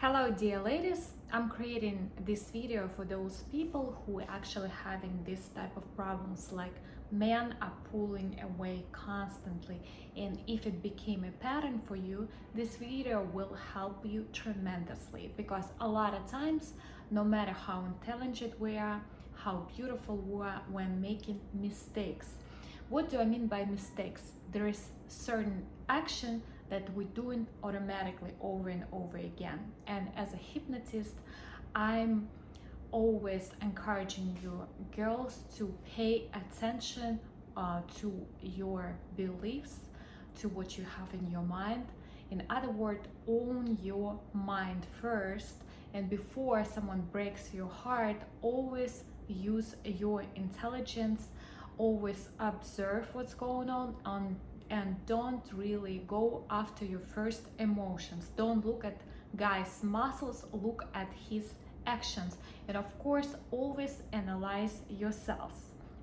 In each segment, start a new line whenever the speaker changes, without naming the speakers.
Hello dear ladies, I'm creating this video for those people who are actually having this type of problems, like men are pulling away constantly, and if it became a pattern for you, this video will help you tremendously, because a lot of times, no matter how intelligent we are, how beautiful we are, when making mistakes. What do I mean by mistakes? There is certain action that we're doing automatically over and over again. And as a hypnotist, I'm always encouraging you girls to pay attention to your beliefs, to what you have in your mind. In other words, own your mind first, and before someone breaks your heart, always use your intelligence, always observe what's going on, and don't really go after your first emotions. Don't look at guy's muscles, look at his actions. And of course, always analyze yourself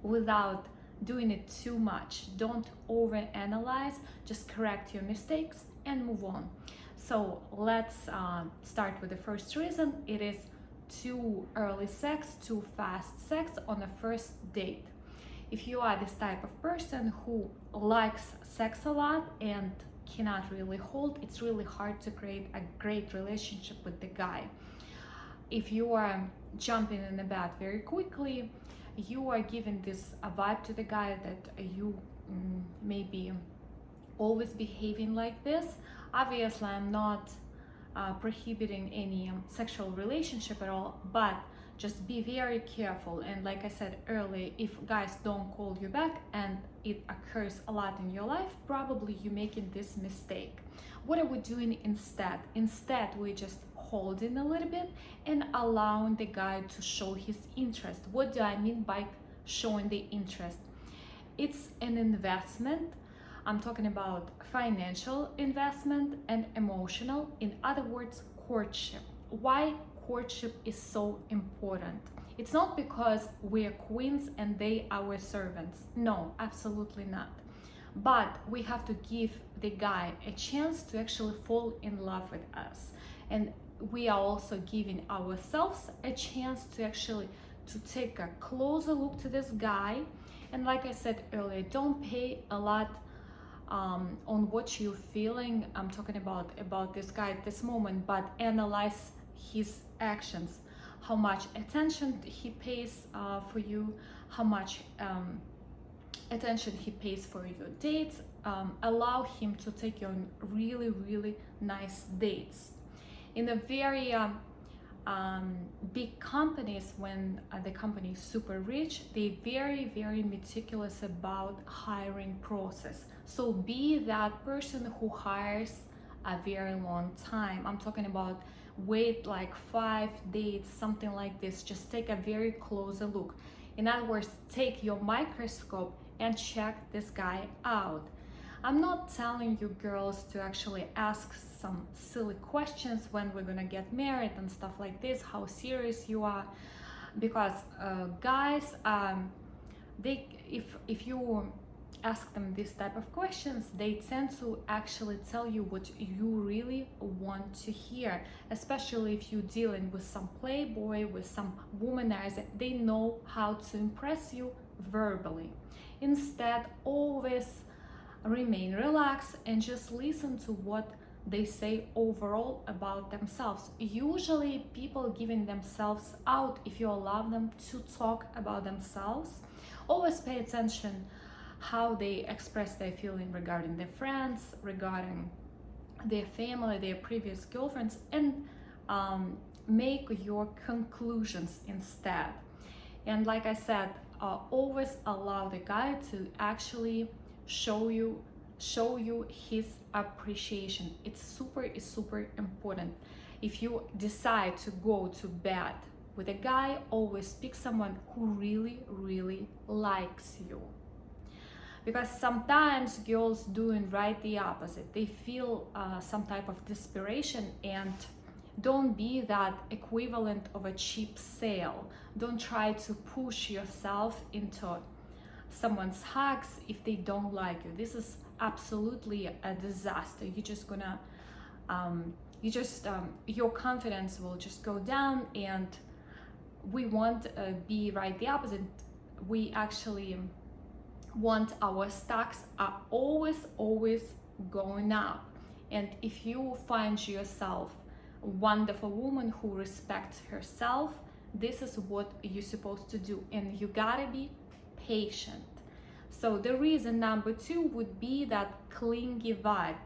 without doing it too much. Don't overanalyze, just correct your mistakes and move on. So let's start with the first reason. It is too early sex, too fast sex on a first date. If you are this type of person who likes sex a lot and cannot really hold, it's really hard to create a great relationship with the guy. If you are jumping in the bed very quickly, you are giving this a vibe to the guy that you may be always behaving like this. Obviously, I'm not prohibiting any sexual relationship at all, but just be very careful. And like I said earlier, if guys don't call you back and it occurs a lot in your life, probably you're making this mistake. What are we doing instead? Instead, we're just holding a little bit and allowing the guy to show his interest. What do I mean by showing the interest? It's an investment. I'm talking about financial investment and emotional. In other words, courtship. Why courtship is so important? It's not because we are queens and they are our servants. No, absolutely not. But we have to give the guy a chance to actually fall in love with us. And we are also giving ourselves a chance to actually take a closer look to this guy. And like I said earlier, don't pay a lot on what you're feeling. I'm talking about this guy at this moment, but analyze his actions, how much attention he pays for you, how much attention he pays for your dates. Allow him to take you on really nice dates. In a very big companies, when the company is super rich, they very meticulous about hiring process. So be that person who hires a very long time. I'm talking about wait like 5 dates, something like this. Just take a very closer look. In other words, take your microscope and check this guy out. I'm not telling you girls to actually ask some silly questions when we're gonna get married and stuff like this, how serious you are, because guys, if you ask them this type of questions, they tend to actually tell you what you really want to hear, especially if you're dealing with some playboy, with some womanizer. They know how to impress you verbally. Instead, always remain relaxed and just listen to what they say overall about themselves. Usually people giving themselves out, if you allow them to talk about themselves, always pay attention how they express their feeling regarding their friends, regarding their family, their previous girlfriends, and make your conclusions instead. And like I said, always allow the guy to actually show you his appreciation. It's super important. If you decide to go to bed with a guy, always pick someone who really likes you, because sometimes girls doing right the opposite. They feel some type of desperation, and don't be that equivalent of a cheap sale. Don't try to push yourself into someone's hugs if they don't like you. This is absolutely a disaster. You're just gonna you just your confidence will just go down, and we won't be right the opposite. We actually want our stocks are always going up. And if you find yourself a wonderful woman who respects herself, this is what you're supposed to do, and you gotta be patient. So the reason number two would be that clingy vibe.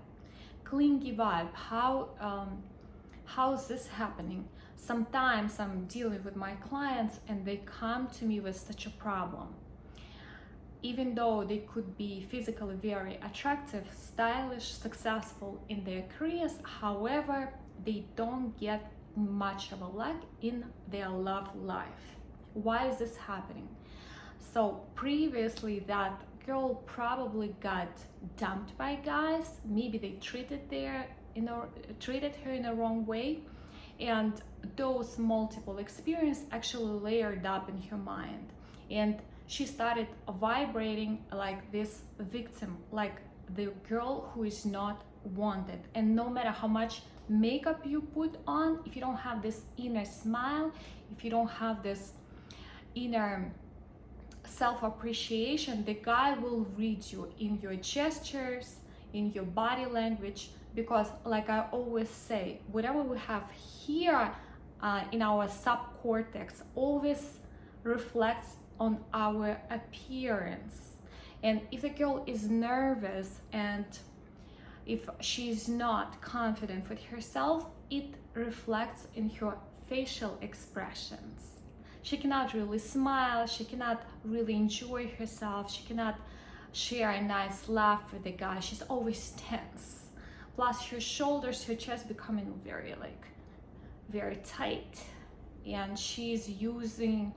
How's this happening? Sometimes I'm dealing with my clients and they come to me with such a problem. Even though they could be physically very attractive, stylish, successful in their careers, however, they don't get much of a luck in their love life. Why is this happening? So previously that girl probably got dumped by guys. Maybe they treated her in a wrong way, and those multiple experiences actually layered up in her mind, and she started vibrating like this victim, like the girl who is not wanted. And no matter how much makeup you put on, if you don't have this inner smile, if you don't have this inner self-appreciation, the guy will read you in your gestures, in your body language, because like I always say, whatever we have here in our subcortex always reflects on our appearance. And if a girl is nervous and if she's not confident with herself, it reflects in her facial expressions. She cannot really smile, she cannot really enjoy herself, she cannot share a nice laugh with the guy. She's always tense. Plus her shoulders, her chest becoming very tight, and she's losing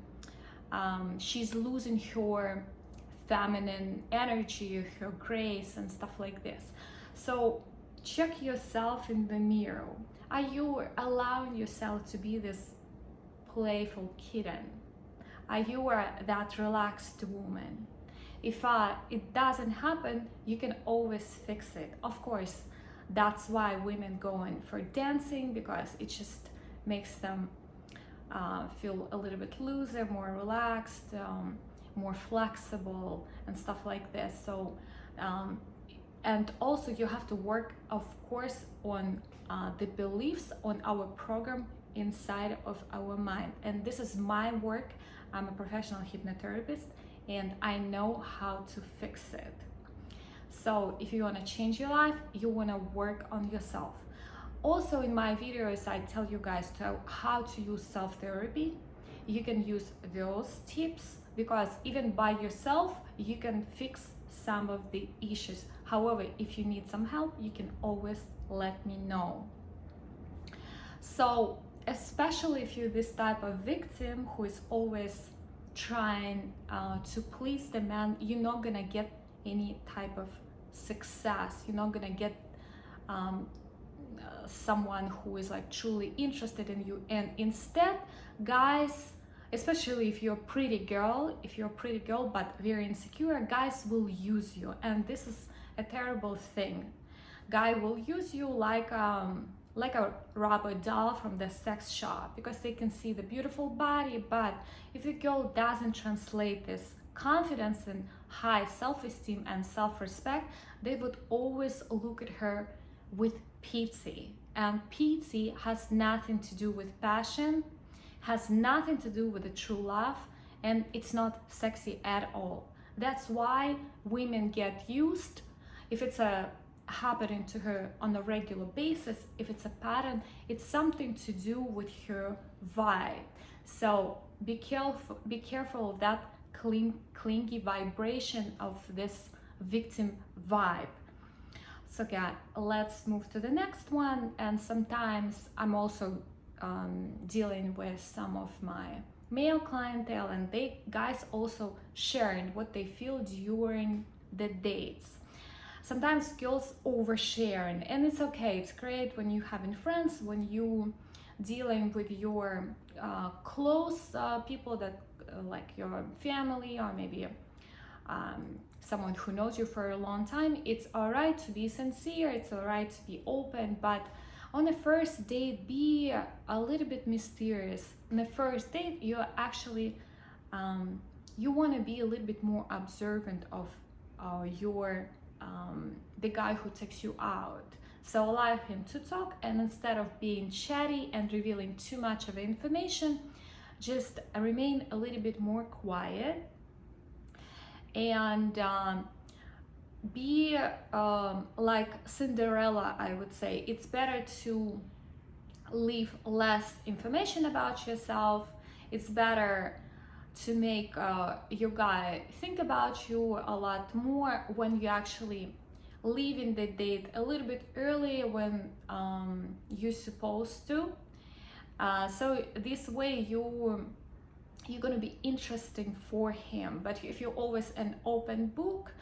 her feminine energy, her grace and stuff like this. So check yourself in the mirror. Are you allowing yourself to be this playful kitten? Are you that relaxed woman? If it doesn't happen, you can always fix it. Of course, that's why women go in for dancing, because it just makes them feel a little bit looser, more relaxed, more flexible and stuff like this. So and also you have to work, of course, on the beliefs, on our program inside of our mind. And this is my work. I'm a professional hypnotherapist and I know how to fix it. So if you want to change your life, you want to work on yourself. Also in my videos, I tell you guys how to use self-therapy. You can use those tips, because even by yourself, you can fix some of the issues. However, if you need some help, you can always let me know. So especially if you're this type of victim who is always trying to please the man, you're not gonna get any type of success. You're not gonna get someone who is like truly interested in you. And instead, guys, especially if you're a pretty girl, but very insecure, guys will use you. And this is a terrible thing. Guy will use you like a rubber doll from the sex shop, because they can see the beautiful body. But if the girl doesn't translate this confidence and high self-esteem and self-respect, they would always look at her with pity. And pity has nothing to do with passion, has nothing to do with the true love, and it's not sexy at all. That's why women get used. If it's happening to her on a regular basis, if it's a pattern, it's something to do with her vibe. So be careful of that clingy vibration of this victim vibe. So yeah, let's move to the next one. And sometimes I'm also dealing with some of my male clientele, and guys also sharing what they feel during the dates. Sometimes girls overshare, and it's okay. It's great when you having friends, when you dealing with your close people that like your family, or maybe someone who knows you for a long time. It's all right to be sincere, it's all right to be open, but On the first date, be a little bit mysterious. On the first date, you actually you want to be a little bit more observant of your the guy who takes you out. So allow him to talk, and instead of being chatty and revealing too much of information, just remain a little bit more quiet and be like Cinderella, I would say. It's better to leave less information about yourself. It's better to make your guy think about you a lot more when you actually leaving the date a little bit early when you're supposed to. So this way you're gonna be interesting for him. But if you're always an open book,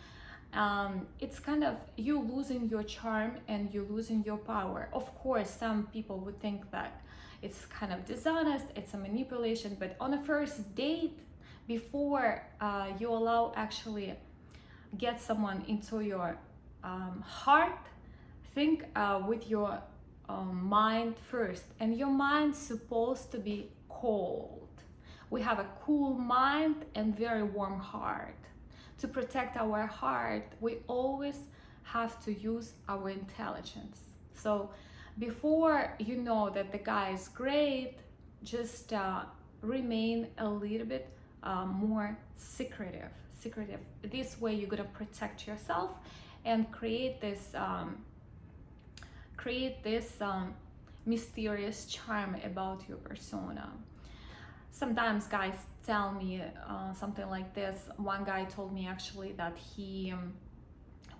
it's kind of you losing your charm and you're losing your power. Of course, some people would think that it's kind of dishonest, it's a manipulation, but on a first date, before you allow actually get someone into your heart, think with your mind first. And your mind's supposed to be cold. We have a cool mind and very warm heart. To protect our heart, we always have to use our intelligence. So before you know that the guy is great, just remain a little bit more secretive. This way you're gonna protect yourself and create this mysterious charm about your persona. Sometimes guys tell me something like this. One guy told me actually that he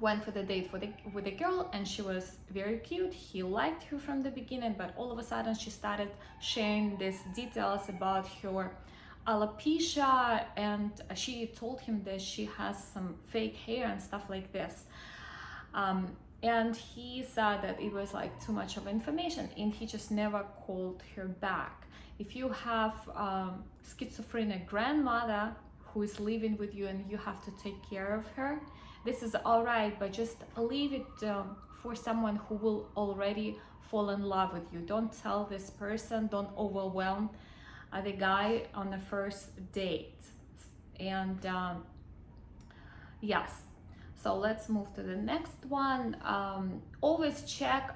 went for the date with a girl, and she was very cute. He liked her from the beginning, but all of a sudden she started sharing these details about her alopecia, and she told him that she has some fake hair and stuff like this. And he said that it was like too much of information, and he just never called her back. If you have schizophrenic grandmother who is living with you and you have to take care of her, this is all right, but just leave it for someone who will already fall in love with you. Don't tell this person, don't overwhelm the guy on the first date. And yes, so let's move to the next one. Always check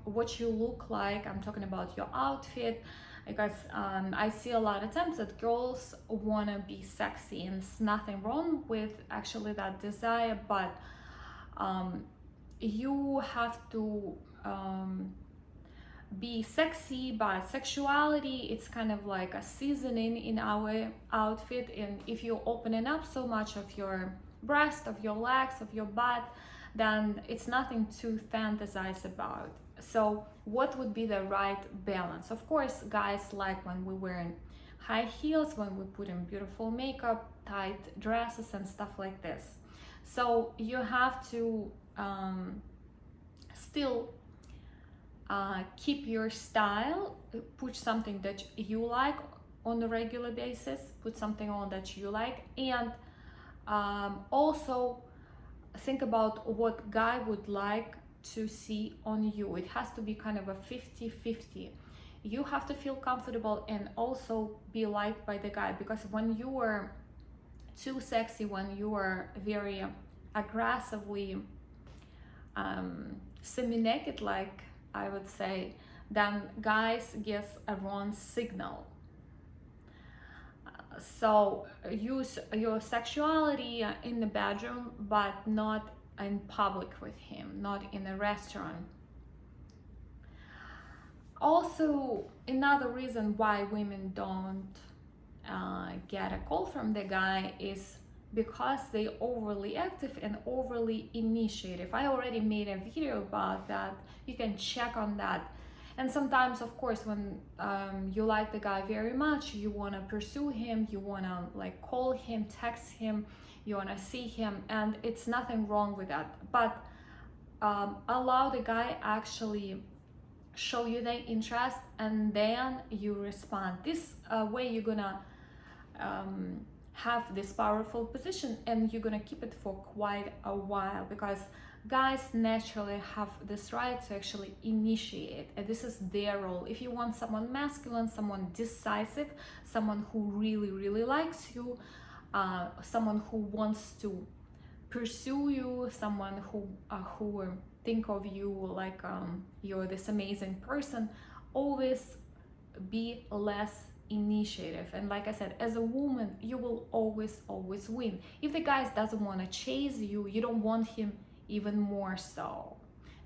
what you look like. I'm talking about your outfit, because I see a lot of times that girls want to be sexy, and there's nothing wrong with actually that desire, but you have to be sexy. But sexuality, it's kind of like a seasoning in our outfit, and if you're opening up so much of your breast, of your legs, of your butt, then it's nothing to fantasize about. So what would be the right balance? Of course, guys like when we're wearing high heels, when we put in beautiful makeup, tight dresses and stuff like this. So you have to still keep your style, put something that you like on a regular basis, put something on that you like, and also think about what guy would like to see on you. It has to be kind of a 50-50. You have to feel comfortable and also be liked by the guy, because when you are too sexy, when you are very aggressively semi-naked, like I would say, then guys get a wrong signal. So use your sexuality in the bedroom, but not in public with him, not in a restaurant. Also, another reason why women don't get a call from the guy is because they overly active and overly initiative. I already made a video about that. You can check on that. And sometimes, of course, when you like the guy very much, you want to pursue him, you want to like call him, text him, you want to see him, and it's nothing wrong with that. But allow the guy actually show you the interest, and then you respond. This way you're gonna have this powerful position, and you're gonna keep it for quite a while, because Guys naturally have this right to actually initiate, and this is their role. If you want someone masculine, someone decisive, someone who really, really likes you, someone who wants to pursue you, someone who think of you like you're this amazing person, always be less initiative. And like I said, as a woman, you will always win. If the guy doesn't want to chase you, you don't want him even more so.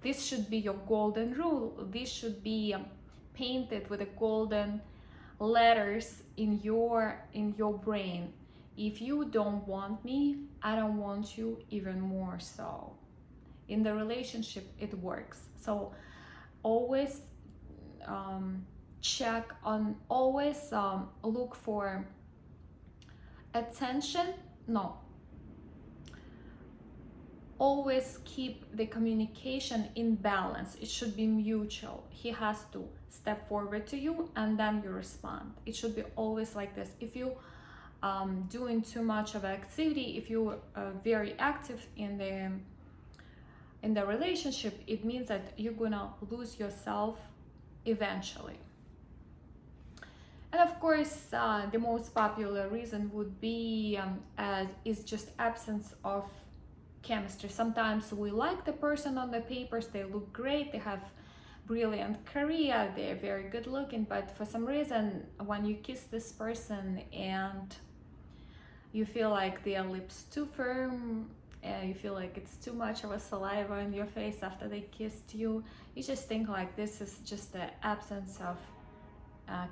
This should be your golden rule. This should be painted with the golden letters in your brain. If you don't want me, I don't want you even more so. In the relationship, it works. So always check on, always look for attention. No, always keep the communication in balance. It should be mutual. He has to step forward to you and then you respond. It should be always like this. If you doing too much of activity, if you are very active in the relationship, it means that you're gonna lose yourself eventually. And of course, the most popular reason would be is just absence of chemistry. Sometimes we like the person on the papers, they look great, they have brilliant career, they're very good looking, but for some reason when you kiss this person and you feel like their lips too firm, you feel like it's too much of a saliva in your face after they kissed you, you just think like this is just the absence of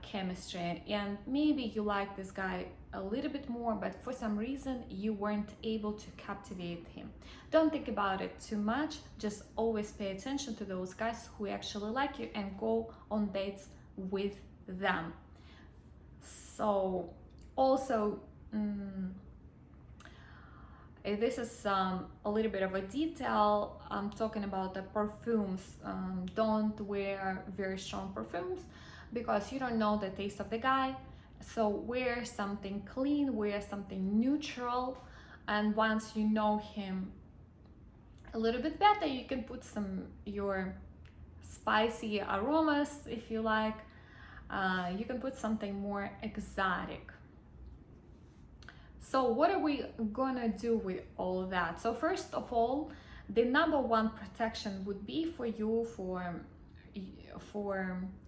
chemistry, and maybe you like this guy a little bit more, but for some reason you weren't able to captivate him. Don't think about it too much, just always pay attention to those guys who actually like you and go on dates with them. So also this is a little bit of a detail. I'm talking about the perfumes. Don't wear very strong perfumes because you don't know the taste of the guy. So wear something clean, wear something neutral, and once you know him a little bit better, you can put some your spicy aromas if you like. You can put something more exotic. So what are we gonna do with all of that? So first of all, the number one protection would be for you, for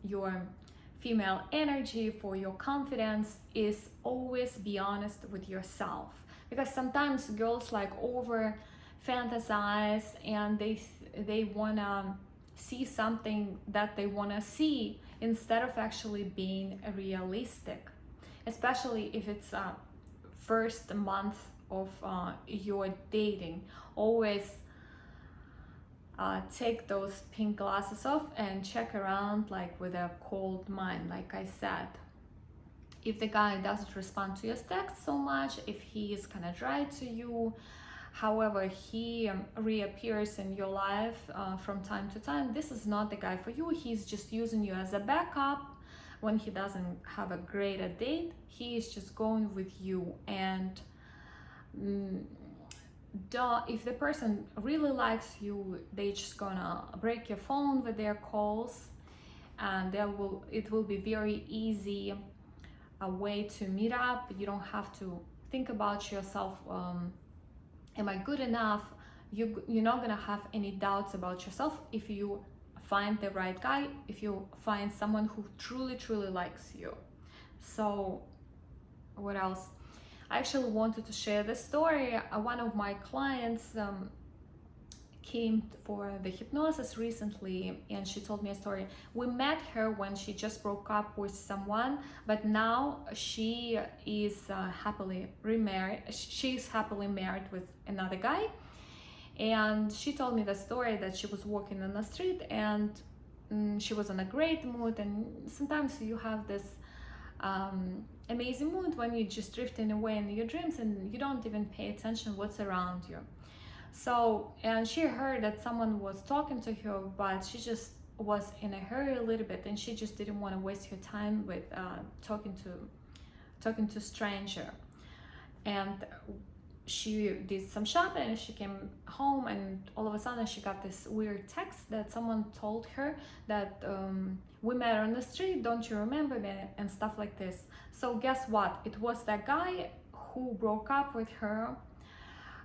your female energy, for your confidence, is always be honest with yourself. Because sometimes girls like over fantasize and they wanna see something that they wanna see instead of actually being realistic, especially if it's first month of your dating. Always take those pink glasses off and check around like with a cold mind. Like I said, if the guy doesn't respond to your text so much, if he is kind of dry to you, however he reappears in your life from time to time, this is not the guy for you. He's just using you as a backup. When he doesn't have a great date, he is just going with you. And if the person really likes you, they just gonna break your phone with their calls, and it will be very easy a way to meet up. You don't have to think about yourself, am I good enough? You're not gonna have any doubts about yourself if you find the right guy, if you find someone who truly likes you. So what else? I actually wanted to share this story. One of my clients came for the hypnosis recently, and she told me a story. We met her when she just broke up with someone, but now she is happily remarried. She's happily married with another guy. And she told me the story that she was walking on the street and she was in a great mood. And sometimes you have this amazing mood when you're just drifting away in your dreams and you don't even pay attention what's around you. So, and she heard that someone was talking to her, but she just was in a hurry a little bit, and she just didn't want to waste her time with talking to stranger. And she did some shopping and she came home, and all of a sudden she got this weird text that someone told her that we met on the street, don't you remember me, and stuff like this. So guess what, it was that guy who broke up with her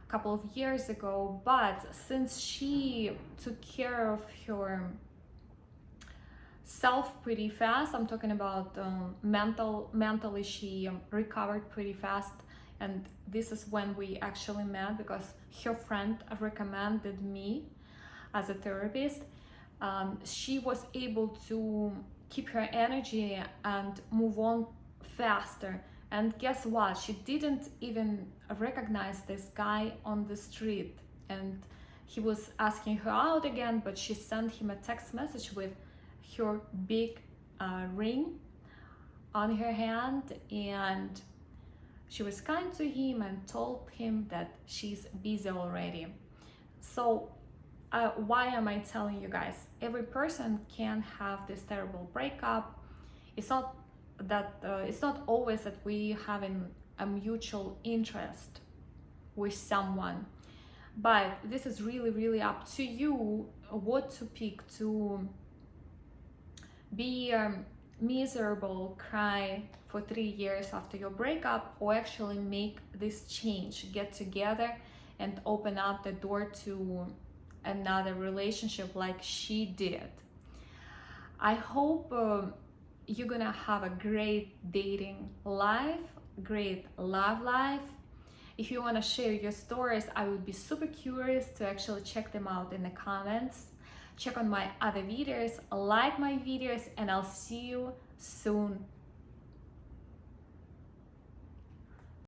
a couple of years ago, but since she took care of her self pretty fast, I'm talking about mentally she recovered pretty fast. And this is when we actually met, because her friend recommended me as a therapist. She was able to keep her energy and move on faster. And guess what, she didn't even recognize this guy on the street, and he was asking her out again, but she sent him a text message with her big ring on her hand, and she was kind to him and told him that she's busy already. So why am I telling you guys? Every person can have this terrible breakup. It's not that it's not always that we have a mutual interest with someone, but this is really up to you what to pick, to be miserable, cry for 3 years after your breakup, or actually make this change, get together and open up the door to another relationship like she did. I hope you're gonna have a great dating life, great love life. If you want to share your stories, I would be super curious to actually check them out in the comments. Check on my other videos, like my videos, and I'll see you soon.